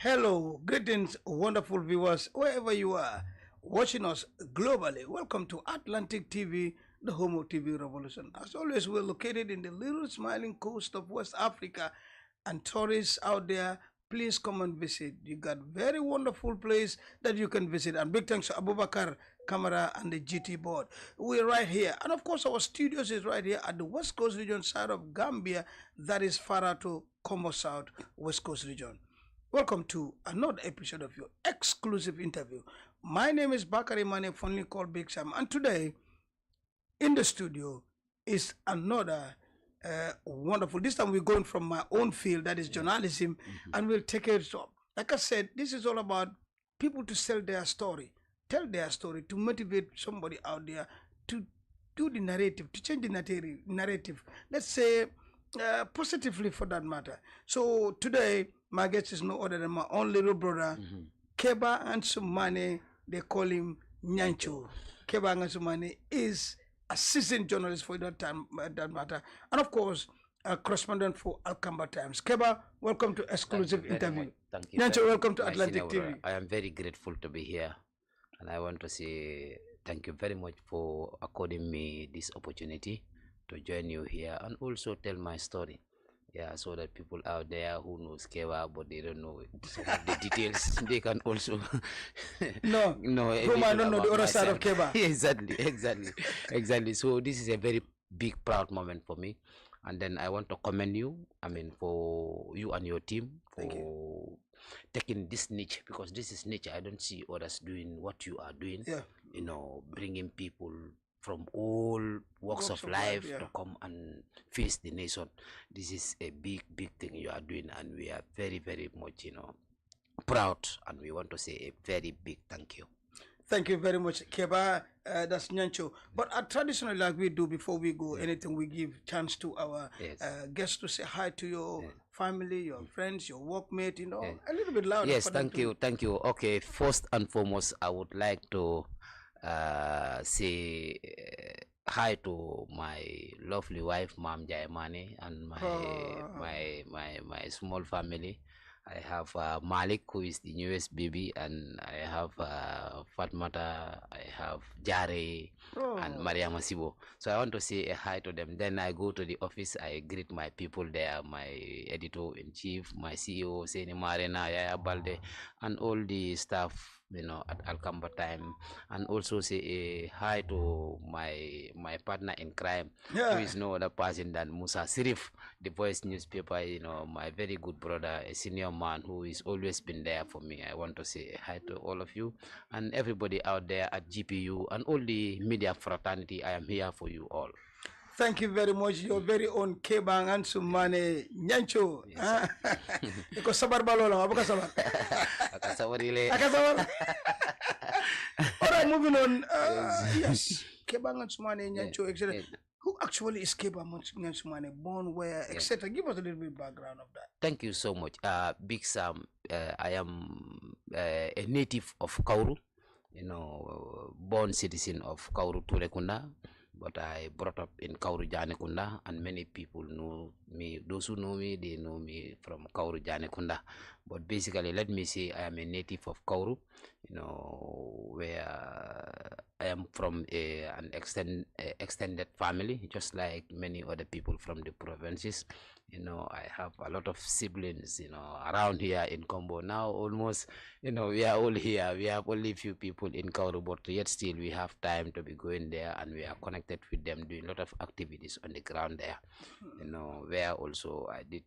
Hello, greetings, wonderful viewers, wherever you are watching us globally. Welcome to Atlantic TV, the home of TV revolution. As always, we're located in the little smiling coast of West Africa, and tourists out there, please come and visit. You got very wonderful place that you can visit. And big thanks to Abubakar, Camera, and the GT board. We're right here. And of course, our studios is right here at the West Coast region side of Gambia, that is far to Como South, West Coast region. Welcome to another episode of your exclusive interview. My name is Bakary Manneh, fondly called Big Sam, and today in the studio is another wonderful. This time we're going from my own field, that is journalism, and we'll take it up. Like I said, this is all about people to tell their story, to motivate somebody out there to do the narrative, to change the narrative. Let's say positively for that matter. So today, my guest is no other than my own little brother, Kebba Ansu Manneh. They call him Nyancho. Kebba Ansu Manneh is a seasoned journalist for that matter, and of course, a correspondent for Alcamba Times. Kebba, welcome to exclusive interview. Thank you. Nyancho, welcome to Atlantic TV. I am very grateful to be here, and I want to say thank you very much for according me this opportunity to join you here and also tell my story. Yeah, so that people out there who knows Kebba but they don't know some of the details, they can also no, who might not know the other side of Kebba. exactly. So this is a very big proud moment for me, and then I want to commend you. I mean, for you and your team for taking this niche, because this is niche. I don't see others doing what you are doing. Yeah, you know, bringing people from all walks of life to come and face the nation. This is a big thing you are doing, and we are very much, proud, and we want to say a very big thank you. Thank you very much, Kebba. That's Nyancho. But traditionally, like we do before we go anything, we give chance to our guests to say hi to your family, your friends, your workmate, a little bit louder. Yes, thank you. Okay, first and foremost, I would like to say hi to my lovely wife, Ma'am Manneh, and my small family. I have Malik, who is the newest baby, and I have Fatmata, I have Jare, and Maria Masibo. So I want to say a hi to them. Then I go to the office, I greet my people there, my editor-in-chief, my CEO, Seni Marina, Yaya Balde, and all the staff, at Alcamba Time, and also say a hi to my partner in crime, who is no other person than Musa Sirif, the Voice newspaper, my very good brother, a senior man who is always been there for me. I want to say hi to all of you and everybody out there at GPU and all the media fraternity. I am here for you all. Thank you very much. Your very own Kebba Ansu Manneh Nyancho. Because sabar balola, apa sabar? Sabar ile. All right, moving on. Yes, Kebba Ansu Manneh Nyancho, etc. Who actually is Kebba Ansu Manneh? Born where, etc. Give us a little bit background of that. Thank you so much, Big Sam. I am a native of Kauru, born citizen of Kauru Turekunda. But I brought up in Kauru Janekunda, and many people know me. Those who know me, they know me from Kauru Janekunda. But basically, let me say I am a native of Kauru, where I am from an extended family, just like many other people from the provinces. I have a lot of siblings, around here in Combo. Now almost, we are all here. We have only few people in Kauru, but yet still we have time to be going there, and we are connected with them, doing a lot of activities on the ground there. Where also I did,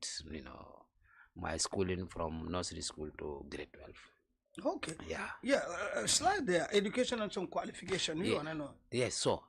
my schooling from nursery school to grade 12. Okay. Slide there. Education and some qualification. You wanna know? Yes. So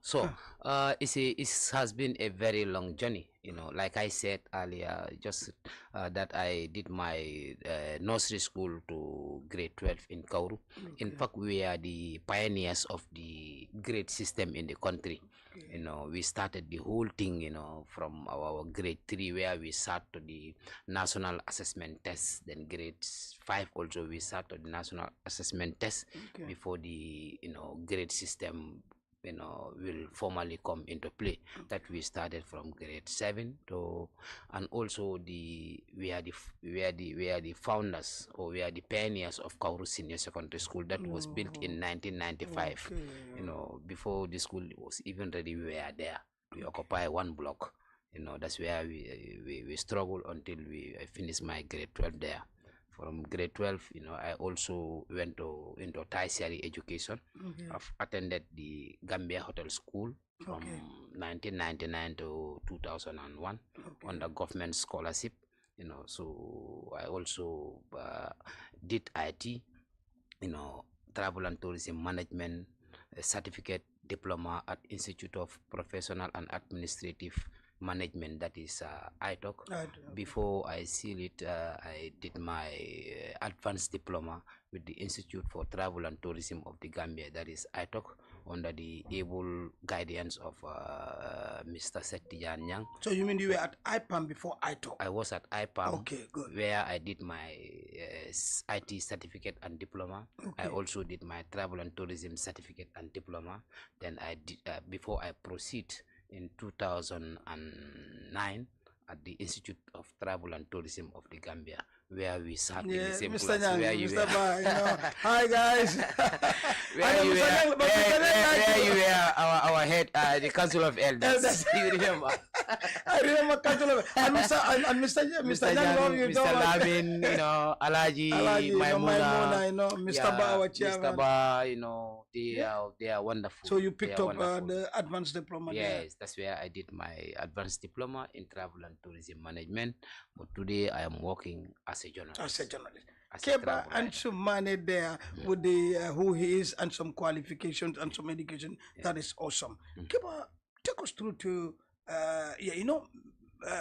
it has been a very long journey. Like I said earlier, just that I did my nursery school to grade 12 in Kauru. Okay. In fact, we are the pioneers of the grade system in the country. Okay. We started the whole thing, from our grade 3, where we start to the national assessment test. Then grade 5 also we start to the national assessment test before the grade system will formally come into play. That we started from grade 7 to, and also we are the founders, or we are the pioneers of Kauru Senior Secondary School that was built in 1995. Okay. Before the school was even ready, we were there. We occupy one block. That's where we struggled until we finished my grade 12 there. From grade 12, I also went into tertiary education. Okay. I've attended the Gambia Hotel School from 1999 to 2001 on the government scholarship. So I also did IT, travel and tourism management, a certificate diploma at Institute of Professional and Administrative Management, that is ITOC. Before I seal it, I did my advanced diploma with the Institute for Travel and Tourism of the Gambia, that is ITOC, under the able guidance of Mr. Sektijan Nyang. So you mean you were at IPAM before ITOC? I was at IPAM, okay, good. where I did my IT certificate and diploma. I also did my travel and tourism certificate and diploma. Then I did, before I proceed in 2009 at the Institute of Travel and Tourism of the Gambia, where we sat in the same Mr. class. Nyang, Where you Mr. were. Ba, Hi guys. where you were our head, the Council of Elders. You remember? I remember Council of and Mr. Nyang, Mr. Lamin, Alaji, Maimuna, Mr. Ba, our chairman. Mr. Ba, they are wonderful. So you picked up the advanced diploma yes, there? That's where I did my advanced diploma in travel and tourism management. But today I am working as a journalist. Kebba Ansu Manneh there with the who he is and some qualifications and some education. That is awesome. Kebba, take us through to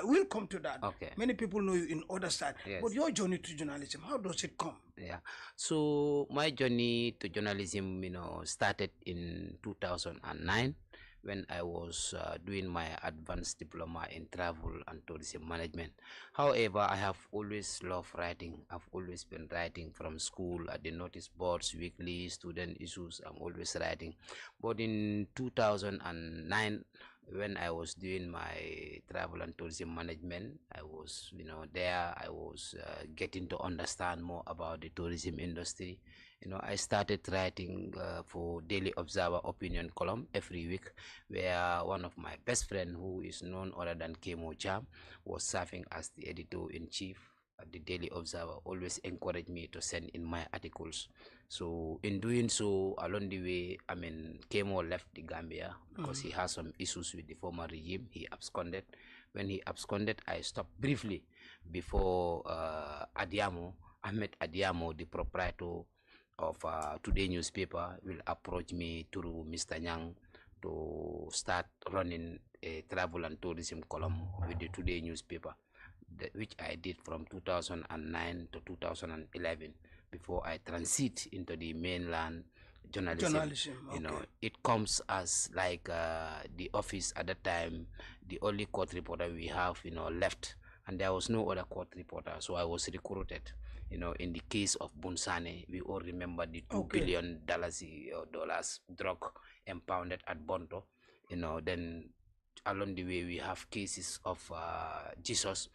we'll come to that. Okay. Many people know you in other side, but your journey to journalism, how does it come? Yeah. So my journey to journalism, started in 2009 when I was doing my advanced diploma in travel and tourism management. However, I have always loved writing. I've always been writing from school at the notice boards, weekly, student issues. I'm always writing. But in 2009, when I was doing my travel and tourism management, I was, there I was getting to understand more about the tourism industry. I started writing for Daily Observer opinion column every week, where one of my best friend, who is none other than Kemo Cham, was serving as the editor-in-chief at the Daily Observer, always encouraged me to send in my articles. So in doing so, along the way, Kemo left the Gambia because he has some issues with the former regime. He absconded. When he absconded, I stopped briefly before Ahmed Adiamo, the proprietor of Today newspaper, will approach me through Mr. Nyang to start running a travel and tourism column with the Today newspaper, which I did from 2009 to 2011 before I transit into the mainland journalism. It comes as like the office at that time, the only court reporter we have, left, and there was no other court reporter, so I was recruited. In the case of Bunsane, we all remember the $2 billion drug impounded at Bonto. Then along the way, we have cases of Jesus,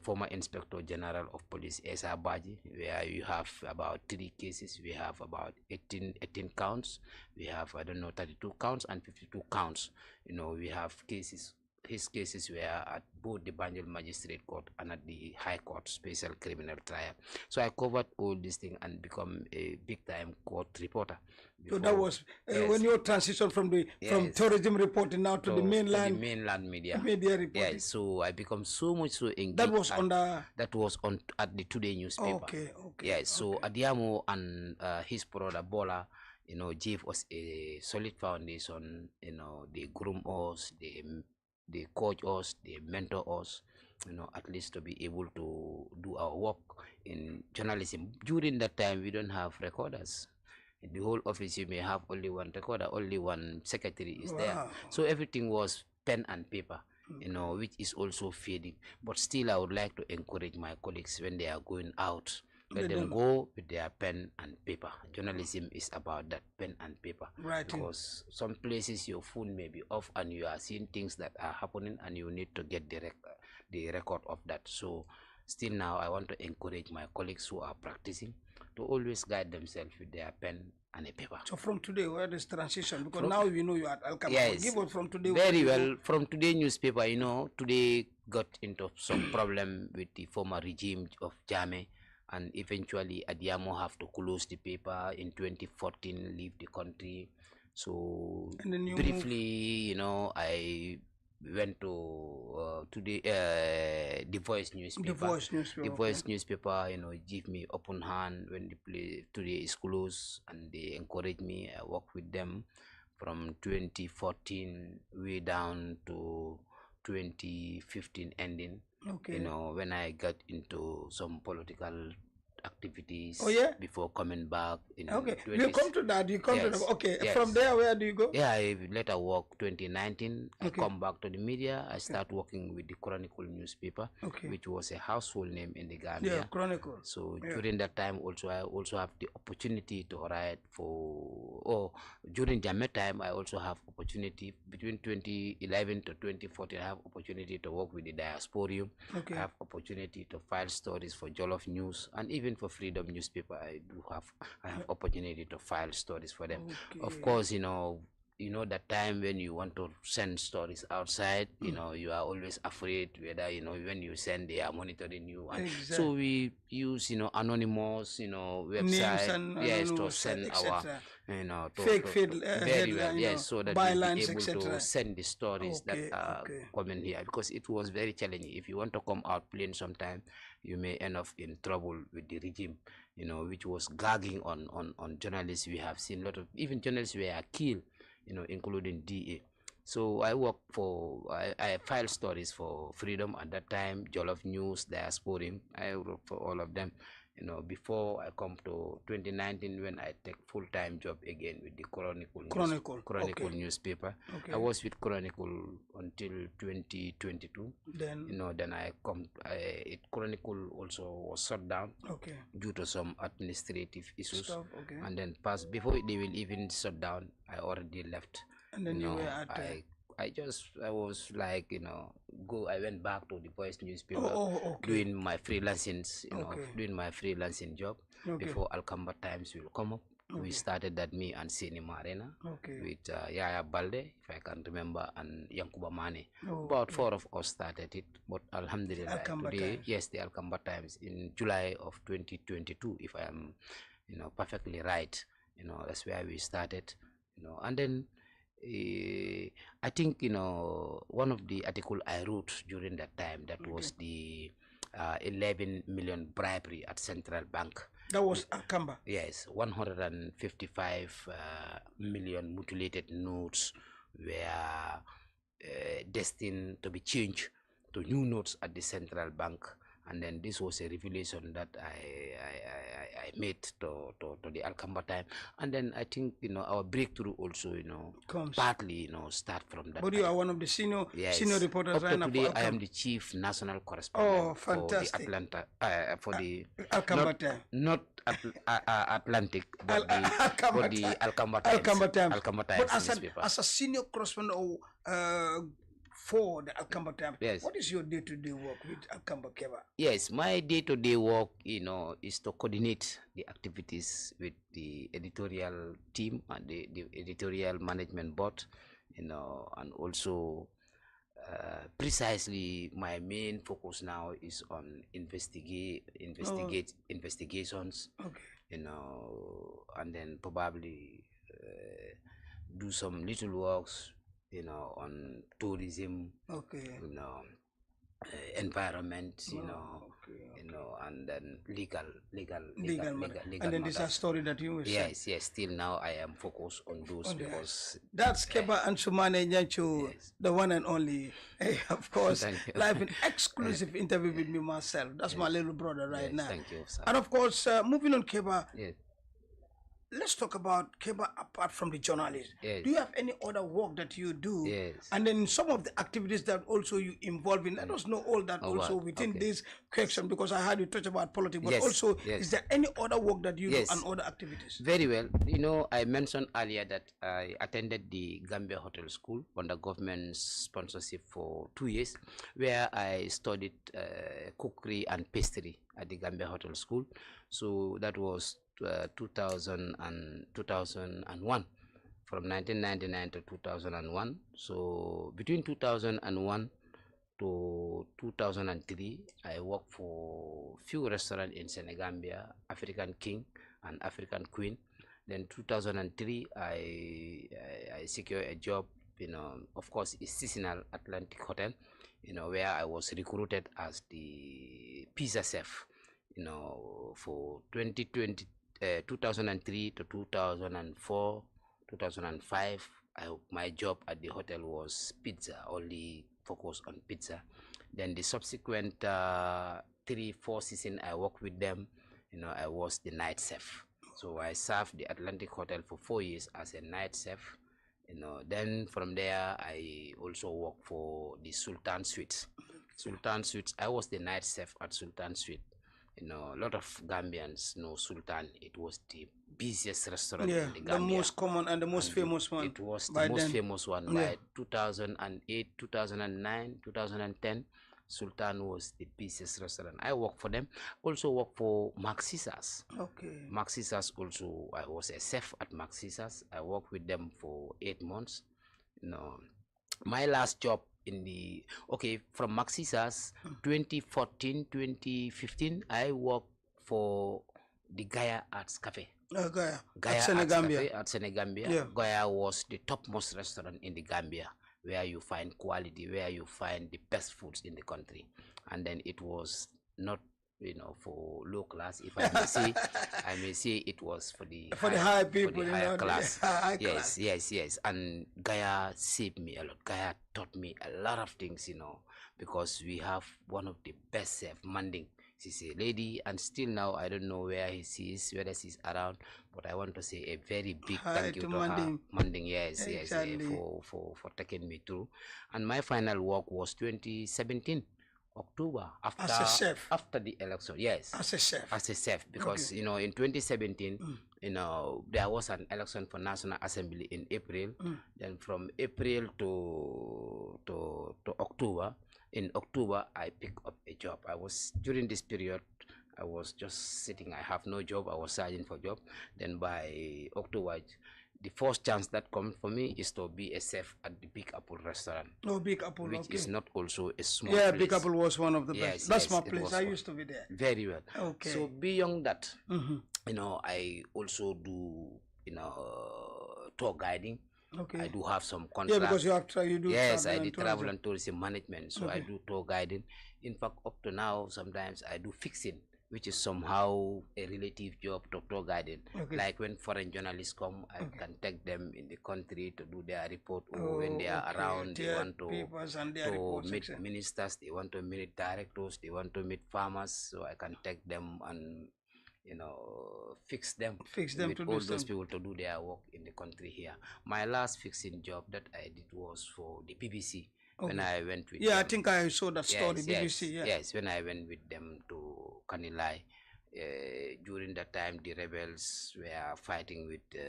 former Inspector General of Police, Esa Baji, where you have about 3 cases. We have about 18 counts. We have, 32 counts and 52 counts. We have cases. His cases were at both the Banjul Magistrate Court and at the High Court Special Criminal Trial. So I covered all these things and become a big-time court reporter. So that was when you transition from tourism reporting now to the mainland media reporting. Yes, so I become so much so engaged. That was on at the Today newspaper. Yes, so Adiamo and his brother Bola, gave us a solid foundation. They groom us, they coach us, they mentor us, at least to be able to do our work in journalism. During that time, we don't have recorders. In the whole office, you may have only one recorder, only one secretary is there. So everything was pen and paper, which is also fading. But still, I would like to encourage my colleagues when they are going out Let them go with their pen and paper. Journalism is about that pen and paper. Right. Because some places your phone may be off and you are seeing things that are happening and you need to get the record of that. So still now I want to encourage my colleagues who are practicing to always guide themselves with their pen and a paper. So from today, where is transition? Because now you know you are at Alkama. Yes. Give us from today. Very well. From today newspaper, you know, today got into some problem with the former regime of Jame, and eventually Adiamo have to close the paper in 2014, leave the country. So briefly, you know, I went to the Voice newspaper. The Voice newspaper, you know, give me open hand when the play today is closed, and they encourage me. I work with them from 2014 way down to 2015 ending. You know, when I got into some political activities before coming back in you come to that, to that. From there, where do you go? I later work 2019. I come back to the media. I start working with the Chronicle newspaper, which was a household name in the Gambia. Chronicle. So during that time also I also have the opportunity to write for during Jammeh time I also have opportunity between 2011 to 2014. I have opportunity to work with the Diasporium. I have opportunity to file stories for Jollof News, and even for Freedom newspaper I have opportunity to file stories for them. Of course, you know that time when you want to send stories outside, you know, you are always afraid whether, you know, when you send they are monitoring you, and so we use, you know, anonymous, you know, website to send our, you know, fake feed very well, so that we'll be able to send the stories that are coming here, because it was very challenging. If you want to come out plain sometime, you may end up in trouble with the regime, you know, which was gagging on journalists. We have seen a lot of even journalists were killed, you know, including DA. So I work for, I filed stories for Freedom at that time, Jollof News, Diasporium. I wrote for all of them, you know, before I come to 2019 when I take full-time job again with the Chronicle newspaper. I was with Chronicle until 2022. Then, you know, then Chronicle also was shut down due to some administrative issues. And then before they will even shut down, I already left. And then you were at I was like, you know, I went back to the Voice newspaper doing my freelancing, doing my freelancing job before Alkamba Times will come up. We started that, me and Cinema Arena with Yaya Balde, if I can remember, and Yankuba Manneh. About 4 of us started it, but Alhamdulillah today, the Alkamba Times in July of 2022, if I am, you know, perfectly right, you know, that's where we started, you know, and then I think, you know, one of the article I wrote during that time, that was the 11 million bribery at Central Bank. That was Alkamba. Yes, 155 million mutilated notes were destined to be changed to new notes at the Central Bank. And then this was a revelation that I made to the Alkamba time. And then I think, you know, our breakthrough also, you know, partly, you know, start from that. But you are one of the senior reporters right now. Today I am the chief national correspondent for the Atlanta, for the Alkamba time. Not Atlantic, but the Alkamba Times. Alkamba Times newspaper. As a senior correspondent for the Alkamba Times, what is your day-to-day work with Alkamba, Kebba? Yes, my day-to-day work, you know, is to coordinate the activities with the editorial team and the editorial management board, you know, and also precisely my main focus now is on investigations, you know, and then probably do some little works, you know, on tourism, you know, environment, you know, you know, and then legal. And then this is a story that you will say. Yes. Still now I am focused on those because that's Kebba Ansu Manneh Nyancho, the one and only. Hey, of course, live an exclusive interview with me myself. That's my little brother right now. Thank you, sir. And of course, moving on, Kebba. let's talk about Keba apart from the journalist. Do you Yes. have any other work that you do? Yes. And then some of the activities that also you involve in. Let us know all that Oh, also what? within Okay. this question because I heard you touch about politics, but Yes. also is Yes. there any other work that you do and Yes. other activities? Very well. You know, I mentioned earlier that I attended the Gambia Hotel School under government sponsorship for 2 years, where I studied cookery and pastry at the Gambia Hotel School. So that was 2001, from 1999 to 2001. So between 2001 to 2003, I worked for few restaurants in Senegambia, African King and African Queen. Then 2003, I secured a job, of course, it's seasonal Atlantic Hotel, where I was recruited as the pizza chef, for 2020, 2003 to 2004, 2005. My job at the hotel was pizza, only focus on pizza. Then the subsequent 3, 4 season I worked with them, I was the night chef. So I served the Atlantic Hotel for 4 years as a night chef. Then from there I also worked for the Sultan Suites. Sultan Suites, I was the night chef at Sultan Suite. A lot of Gambians know Sultan. It was the busiest restaurant Yeah, in the the Gambia. most common and the most famous one It was the by most then. famous one Yeah. by 2008, 2009, 2010. Sultan was the busiest restaurant. I worked for them. Also worked for Maxisas. Okay. Maxisas also, I was a chef at Maxisas. I worked with them for 8 months. My last job from Maxisas, 2014, 2015, I worked for the Gaia Arts Cafe. Gaia. Gaia At Arts Senegambia. Cafe at Senegambia. Yeah. Gaia was the topmost restaurant in the Gambia, where you find quality, where you find the best foods in the country. And then it was not, for low class, if I may say. I may say it was for the high people, for the higher class. high Yes, class. yes. And Gaia saved me a lot. Gaia taught me a lot of things, because we have one of the best chef, Manding. She's a lady, and still now I don't know where she is, whether she's around. But I want to say a very big Hi thank you to to her, Manding. Manding. Yes, Exactly. for taking me through. And my final work was 2017 October, As a chef. after the election. Yes, As a chef. as a chef, because Okay. in 2017, there was an election for National Assembly in April. Then from April to October. In October, I picked up a job. During this period, I was just sitting. I have no job. I was searching for job. Then by October, the first chance that comes for me is to be a chef at the Big Apple restaurant. Oh, Big Apple. Which okay. is not also a small Yeah, place. Big Apple was one of the Yes, best. That's yes, my it place. was I one. used to be there. Very well. Okay. So beyond that, Mm-hmm. I also do, tour guiding. Okay. I do have some Yeah, because contracts. you do Yes, travel I and did tourism. travel and tourism management, so I Okay. do tour guiding. In fact, up to now, sometimes I do fixing, which is somehow a relative job to tour guiding. Okay. Like when foreign journalists come, I Okay. can take them in the country to do their report, or Oh, when they are okay. around, they Their want papers and their to reports, meet etc. ministers, they want to meet directors, they want to meet farmers, so I can take them and fix them Fix them with to all do those some. people to do their work in the country here. My last fixing job that I did was for the BBC. When Okay. I went with Yeah, I them. think I saw that story. Yes, BBC. Yeah. yes. When I went with them to Kanilai, during that time the rebels were fighting with the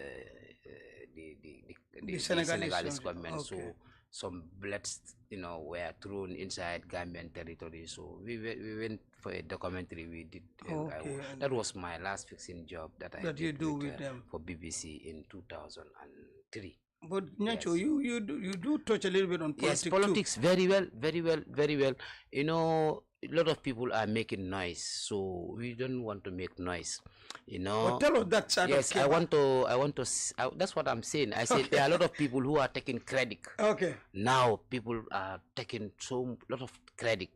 Senegalese government. Okay. So some bullets, were thrown inside Gambian territory. So we went for a documentary. We did. Okay. That was my last fixing job that I That you did do with them. for BBC in 2003. But Nacho, Yes. you do touch a little bit on politics Yes, politics, too. very well, very well, very well. A lot of people are making noise, so we don't want to make noise. But tell us that side Yes, of I Kebba. want to. That's what I'm saying. I said there are a lot of people who are taking credit. Okay. Now people are taking lot of credit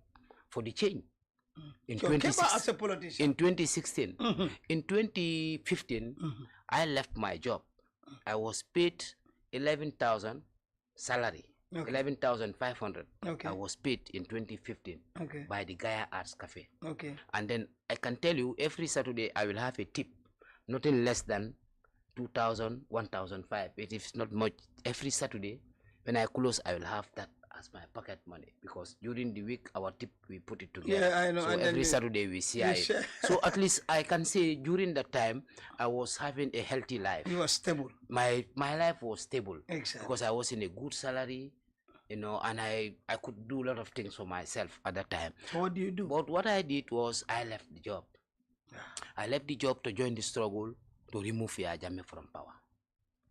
for the change. In So Kebba as a politician. in 2016, Mhm. in 2015, Mhm. I left my job. I was paid 11,000 salary, Okay. 11,500. Okay. I was paid in 2015 Okay. by the Gaia Arts Cafe. Okay. And then I can tell you every Saturday I will have a tip, nothing less than 2,000, 1,005. It is not much. Every Saturday, when I close, I will have that as my pocket money, because during the week our tip we put it together. Yeah, I know. So and every Saturday we share it. So at least I can say during that time I was having a healthy life. You were stable. My life was stable. Exactly. Because I was in a good salary, and I could do a lot of things for myself at that time. So what do you do? But what I did was I left the job. I left the job to join the struggle to remove Yahya Jammeh from power.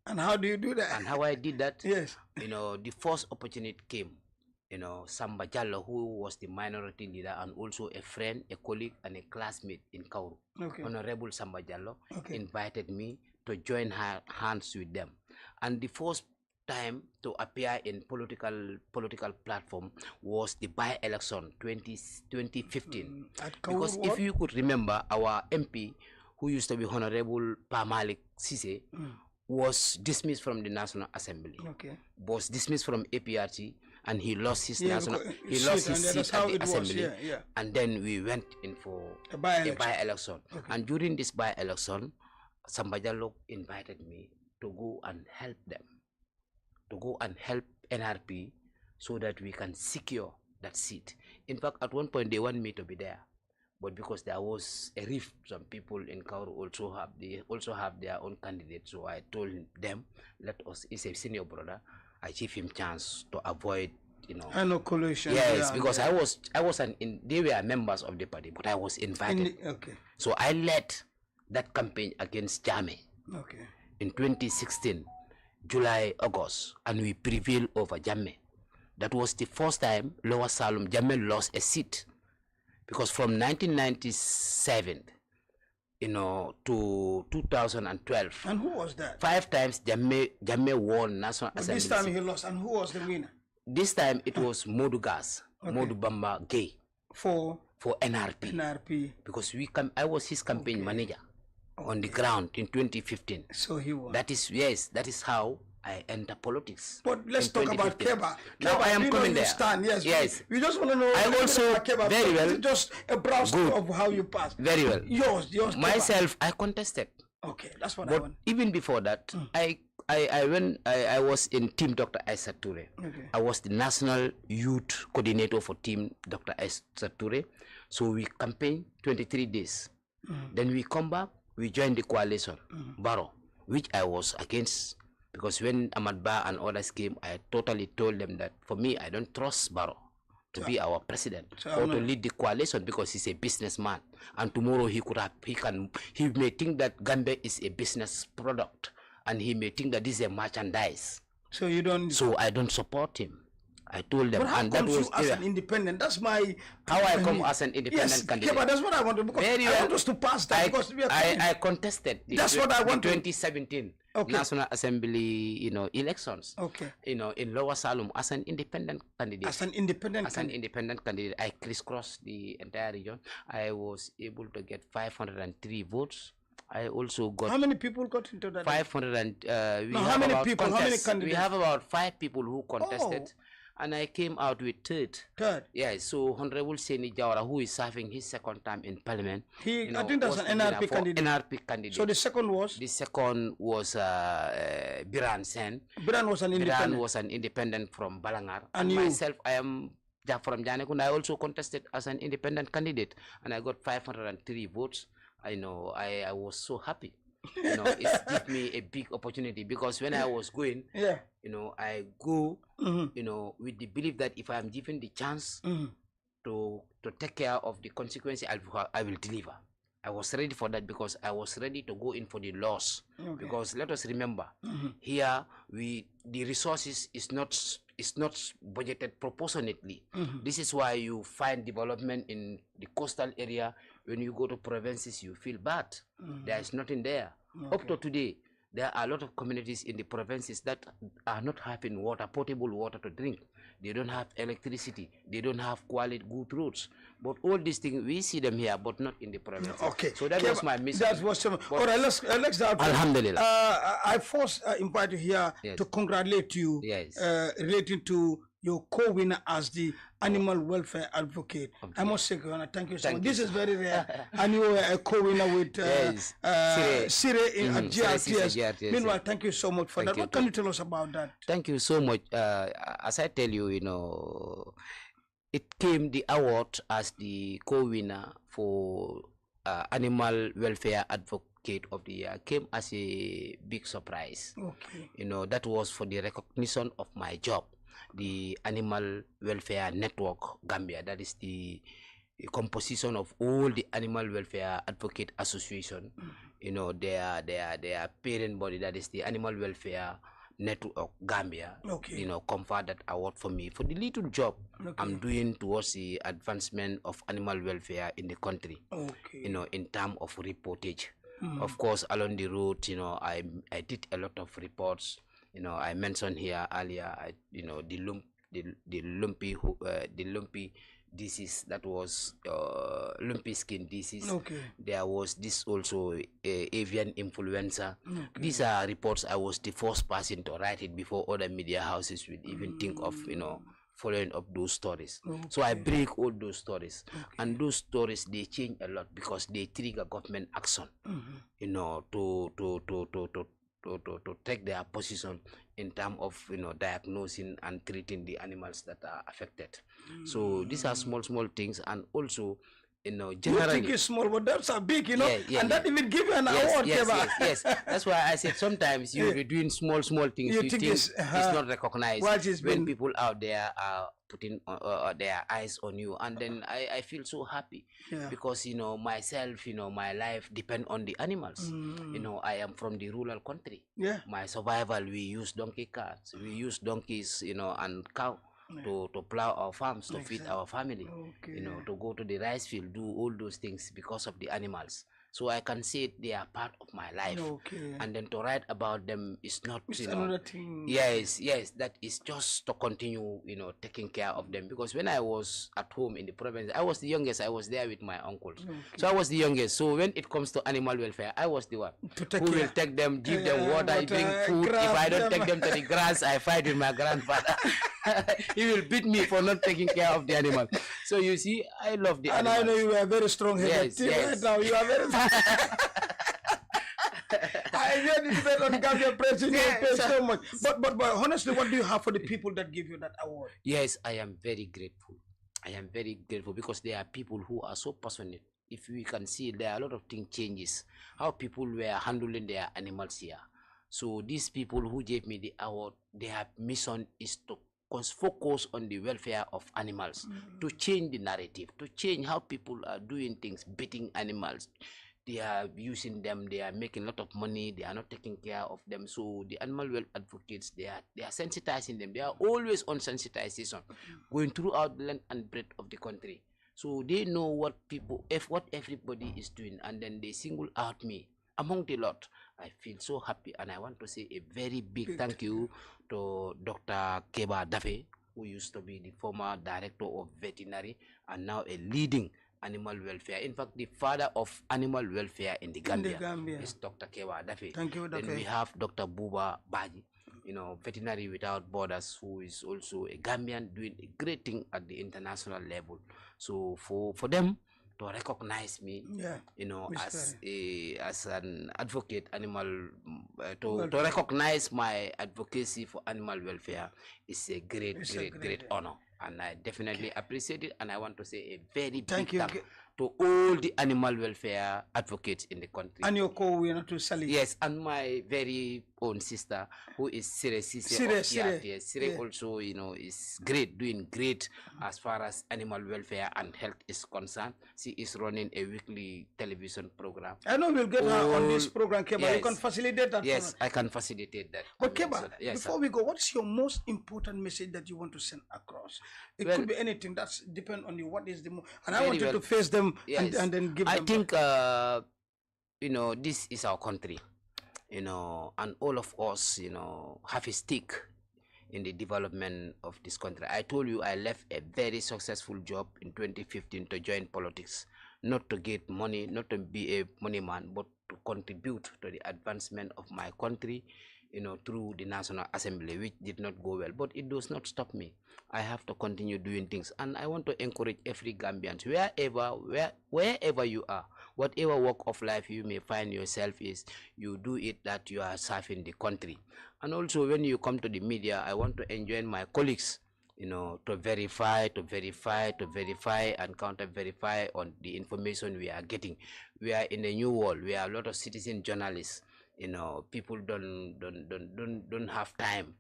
And how do you do that? And how I did that? Yes. The first opportunity came. Samba Jallo, who was the minority leader and also a friend, a colleague, and a classmate in Kauru. Okay. Honorable Samba Jallo invited me to join hands with them. And the first time to appear in political platform was the by-election 2015. Because if you could remember, our MP, who used to be Honorable Pamalik Sise, was dismissed from the National Assembly. Was dismissed from APRT, and he lost his seat at the Assembly. And then we went in for a by-election. And during this by-election, Samba Jallo invited me to go and help them, to go and help NRP so that we can secure that seat. In fact, at one point they want me to be there, but because there was a rift, some people in Kauru also have their own candidate. So I told them, let us, he's a senior brother, I give him chance to avoid, I know collusion. Yes, because I was they were members of the party, but I was invited. So I led that campaign against Jammeh. In 2016, July, August, and we prevailed over Jammeh. That was the first time Lower Salum Jammeh lost a seat, because from 1997 to 2012. And who was that? 5 times Jammeh won National Assembly. This time he lost, and who was the winner? This time it was Modu Gas, Modu Bamba Gay for NRP. Because I was his campaign manager on the ground in 2015. So he won. That is how I enter politics. But let's talk about Kebba. Now I am coming there. Yes. We just want to know. I also Kebba, very well. Just a browse of how you passed. Very well. Yours. Myself, I contested. Okay, that's what I want. Even before that, I was in Team Dr. Aissat Toure. I was the national youth coordinator for Team Dr. Aissat Toure. So we campaigned 23 days. Then we come back, we joined the coalition, Barrow, which I was against, because when Ahmad Ba and others came, I totally told them that for me, I don't trust Barrow to be our president or to lead the coalition, because he's a businessman, and tomorrow he may think that Gambia is a business product, and he may think that this is a merchandise. So you don't. So I don't support him. I told them, but how and come that was you as an independent? That's my. How I come as an independent candidate. Yeah, but that's what I wanted, because I want us to pass that. I contested. That's what I want. 2017 National Assembly, elections. In Lower Salum as an independent candidate. As an independent candidate, I crisscrossed the entire region. I was able to get 503 votes. I also got. How many people got into that? 500 and how many people? How many candidates? We have about 5 people who contested. And I came out with third. Yes, so Honorable Seni Jawara, who is serving his second term in Parliament. I think that's an NRP candidate. NRP candidate. So the second was? The second was Biran Sen. Biran was an independent. Biran was an independent from Balangar. And myself, I am from Janekund. I also contested as an independent candidate, and I got 503 votes. I was so happy. It gave me a big opportunity, because when I was going, I go, with the belief that if I am given the chance to take care of the consequences, I will deliver. I was ready for that, because I was ready to go in for the loss. Because let us remember, here the resources is not budgeted proportionately. This is why you find development in the coastal area. When you go to provinces, you feel bad. There is nothing there. Up to today, there are a lot of communities in the provinces that are not having water, potable water to drink. They don't have electricity. They don't have quality good roads. But all these things, we see them here, but not in the provinces. So that was my mission. That was all right. Let's Alhamdulillah. I first invite you here to congratulate you relating to your co-winner as the animal welfare advocate. I must say, thank you so much. This is very rare. And you were a co-winner with yes. Sire at GRTS. GRTS. Meanwhile, thank you so much for that. What can you tell us about that? Thank you so much. As I tell you, it came the award as the co-winner for animal welfare advocate of the year came as a big surprise. Okay. That was for the recognition of my job, the Animal Welfare Network Gambia. That is the composition of all the animal welfare advocate association. Their parent body, that is the Animal Welfare Network Gambia. Okay. Conferred that award for me for the little job I'm doing towards the advancement of animal welfare in the country. Okay. In terms of reportage. Of course, along the route, I did a lot of reports. I mentioned here earlier, the lumpy disease, that was lumpy skin disease. Okay. There was this also avian influenza. Okay. These are reports. I was the first person to write it before other media houses would even think of following up those stories. Okay. So I break all those stories, and those stories, they change a lot because they trigger government action. To take their position in terms of diagnosing and treating the animals that are affected. So these are small things, and also generally. You think it's small, but those are big, and that even give you an award, Kebba. Yes. That's why I said sometimes you'll be doing small things. You think it's not recognized when people out there are putting their eyes on you, and then I feel so happy because myself, my life depend on the animals. I am from the rural country. My survival, we use donkey carts, we use donkeys, and cow to plow our farms, to feed our family, to go to the rice field, do all those things because of the animals. So I can say they are part of my life. And then to write about them is not, another thing. Yes, that is just to continue, taking care of them. Because when I was at home in the province, I was the youngest. I was there with my uncles. So I was the youngest. So when it comes to animal welfare, I was the one who will take them, give them water, bring food. If I don't take them to the grass, I fight with my grandfather. He will beat me for not taking care of the animal. So you see, I love the animals. And I know you are very strong-headed. Yes. Right now, you are very. I really depend on Gambia President so much. But honestly, what do you have for the people that give you that award? Yes, I am very grateful. I am very grateful because there are people who are so passionate. If we can see, there are a lot of things changes. How people were handling their animals here. So these people who gave me the award, their mission is to focus on the welfare of animals, to change the narrative, to change how people are doing things, beating animals. They are using them, they are making a lot of money, they are not taking care of them. So the animal welfare advocates, they are sensitizing them. They are always on sensitization, going throughout the length and breadth of the country. So they know what everybody is doing, and then they single out me among the lot. I feel so happy, and I want to say a very big thank you to Dr. Kebba, who used to be the former director of veterinary and now a leading animal welfare. In fact, the father of animal welfare in the Gambia, is Dr. Kebba. Thank you, Dr. Then we have Dr. Buba Baji, Veterinary Without Borders, who is also a Gambian doing a great thing at the international level. So for them to recognize me, as an advocate, to recognize my advocacy for animal welfare is a great honor. And I definitely appreciate it, and I want to say a very big thank you to all the animal welfare advocates in the country. And your co-winner to Sally. Yes, and my very own sister, who is Sire also, is great, doing great as far as animal welfare and health is concerned. She is running a weekly television program. I know we'll get her on this program, Kebba. Yes. You can facilitate that. Yes, I can facilitate that. But Kebba, before we go, what is your most important message that you want to send across? It could be anything. That's depend on you. What is the and I want you to face them and then give them. I think this is our country, and all of us, have a stake in the development of this country. I told you I left a very successful job in 2015 to join politics, not to get money, not to be a money man, but to contribute to the advancement of my country, through the National Assembly, which did not go well. But it does not stop me. I have to continue doing things, and I want to encourage every Gambian, wherever you are, whatever walk of life you may find yourself is, you do it that you are serving the country. And also, when you come to the media, I want to enjoin my colleagues, to verify, and counter verify on the information we are getting. We are in a new world. We are a lot of citizen journalists. People don't have time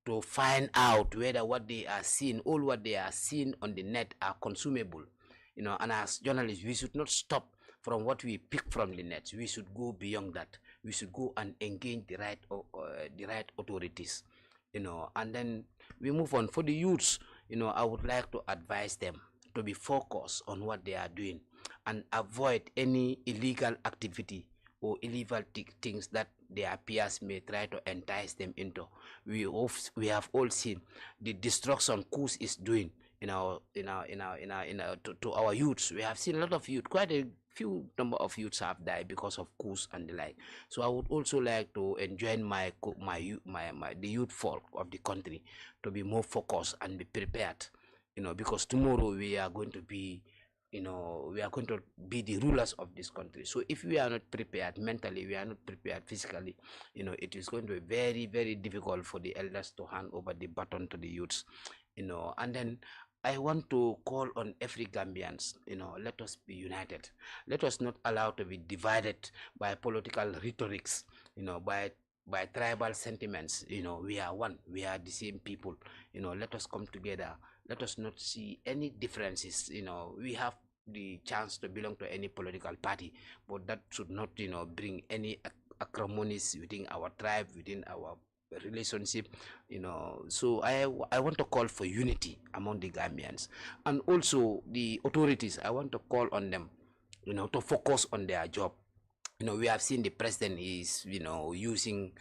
to find out whether what they are seeing, all what they are seeing on the net are consumable. And as journalists, we should not stop from what we pick from the net. We should go beyond that. We should go and engage the right authorities. And then we move on. For the youths, I would like to advise them to be focused on what they are doing and avoid any illegal activity or illegal things that their peers may try to entice them into. We have all seen the destruction coups is doing to our youths. We have seen a lot of youth, quite a few number of youths have died because of coups and the like. So I would also like to enjoin the youth folk of the country to be more focused and be prepared, because tomorrow we are going to be the rulers of this country. So if we are not prepared mentally, we are not prepared physically, it is going to be very, very difficult for the elders to hand over the baton to the youths. And then I want to call on every Gambians, let us be united. Let us not allow to be divided by political rhetorics, by tribal sentiments. We are one, we are the same people. Let us come together. Let us not see any differences. We have the chance to belong to any political party, but that should not, bring any acrimonies within our tribe, within our relationship. So I want to call for unity among the Gambians, and also the authorities. I want to call on them, to focus on their job. We have seen the president is, using,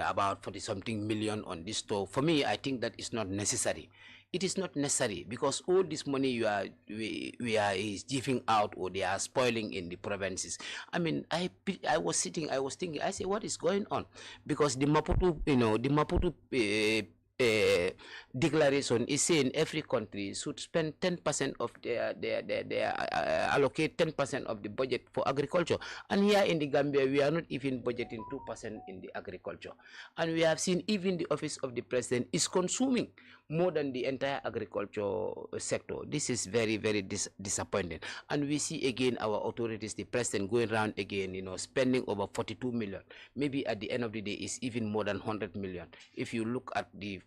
about 40-something million on this store. For me, I think that is not necessary. It is not necessary, because all this money is giving out, or they are spoiling in the provinces. I mean, I was thinking, I say, what is going on? Because the Maputo, declaration is saying every country should spend 10% of their allocate 10% of the budget for agriculture. And here in the Gambia, we are not even budgeting 2% in the agriculture. And we have seen even the office of the president is consuming more than the entire agriculture sector. This is very, very disappointing. And we see again our authorities, the president going around again, spending over 42 million. Maybe at the end of the day, it's even more than 100 million. If you look at the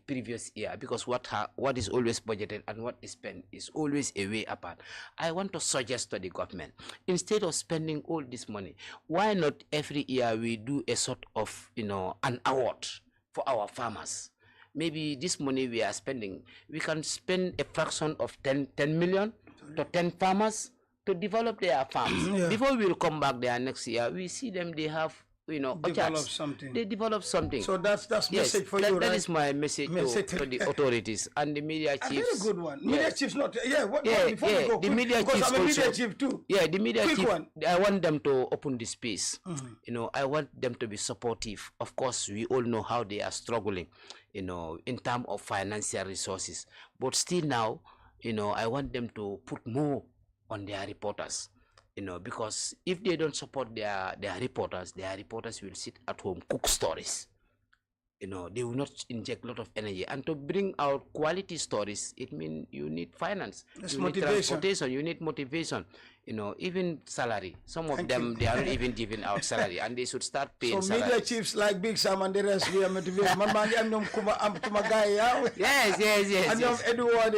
previous year, because what is always budgeted and what is spent is always a way apart. I want to suggest to the government, instead of spending all this money, why not every year we do a sort of an award for our farmers? Maybe this money we are spending, we can spend a fraction of 10 million to 10 farmers to develop their farms. Yeah. Before we will come back there next year, we see them, they have develop something. They develop something. So that's yes, message for you, right? That is my message to the authorities and the media chiefs. A very good one. Media chiefs, not before we go, the media because chiefs I'm a media also, chief too. Yeah, the media quick chief. One. I want them to open the space. I want them to be supportive. Of course, we all know how they are struggling, in terms of financial resources. But still now, I want them to put more on their reporters. Because if they don't support their reporters will sit at home, cook stories. They will not inject a lot of energy. And to bring out quality stories, it means you need finance, you need transportation, you need motivation, even salary. Some of them, they are not even giving out salary, and they should start paying so salary. Media chiefs like Big Sam and the rest, we are motivated. Yes. And Edward,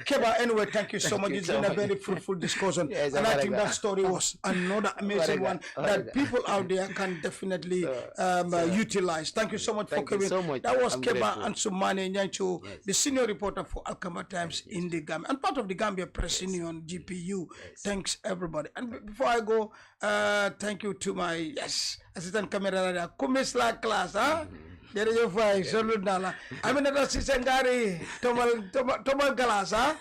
Kebba, anyway, thank you so much. It's been a very fruitful discussion. Yes, and I think that story was another amazing one that people out there can definitely utilize. Thank you so much for coming. So much. That was Kebba Ansu, Manneh, the senior reporter for Alkama Times in the Gambia and part of the Gambia Press Union, GPU. Thanks everybody. And before I go, thank you to my assistant camera Kumis la class, huh? There is your voice, salute Nala. I'm in the Sisangari, Tomal Galas, huh?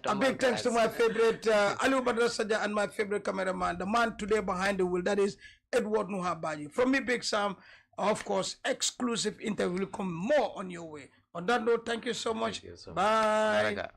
A big thanks to my favorite Aliu Badra Saja and my favorite cameraman, the man today behind the wheel, that is Edward Nuhabaji. From me, Big Sam. Of course, exclusive interview will come more on your way. On that note, thank you so much. Thank you so much. Bye. Baraga.